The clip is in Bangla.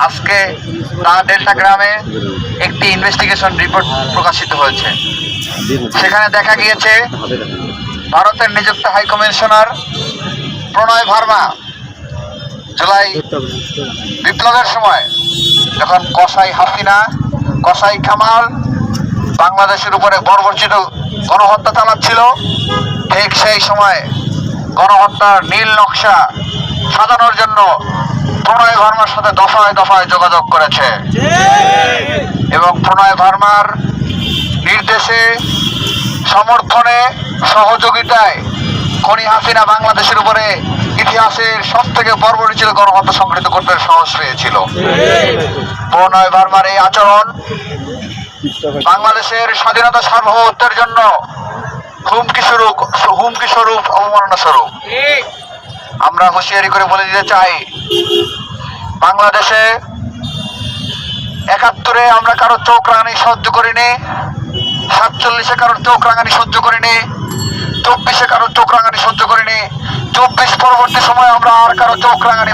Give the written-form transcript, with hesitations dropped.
আজকে ডেল্টা গ্রামে একটি ইনভেস্টিগেশন রিপোর্ট প্রকাশিত হয়েছে। সেখানে দেখা গিয়েছে ভারতের নিযুক্ত হাই কমিশনার প্রণয় ভার্মা জুলাই বিপ্লবের সময় যখন কসাই হাসিনা, কসাই কামাল বাংলাদেশের উপরে বর্বরচিত গণহত্যা চালাচ্ছিল, ঠিক সেই সময় গণহত্যার নীল নকশা সাজানোর জন্য প্রণয় ভার্মার সাথে দফায় দফায় যোগাযোগ করেছে এবং প্রণয় ভার্মার নির্দেশে, সমর্থনে, সহযোগিতায় খনি হাসিনা বাংলাদেশের উপরে ইতিহাসের সব থেকে বর্বরচিত গণহত্যা সংঘটিত করতে সাহস পেয়েছিল। প্রণয় ভার্মার এই আচরণ বাংলাদেশের স্বাধীনতা সার্বভৌমত্বের জন্য হুমকি স্বরূপ, অবমাননা স্বরূপ। আমরা হুঁশিয়ারি করে বলে দিতে চাই, বাংলাদেশে ৭১-এ আমরা কারো চোখ রাঙানি সহ্য করিনি, ৪৭-এ কারোর চোখ রাঙানি সহ্য করিনি, ২৪-এ কারোর চোখ রাঙানি সহ্য করিনি, ২৪ পরবর্তী সময় আমরা আর কারো চোখ রাঙানি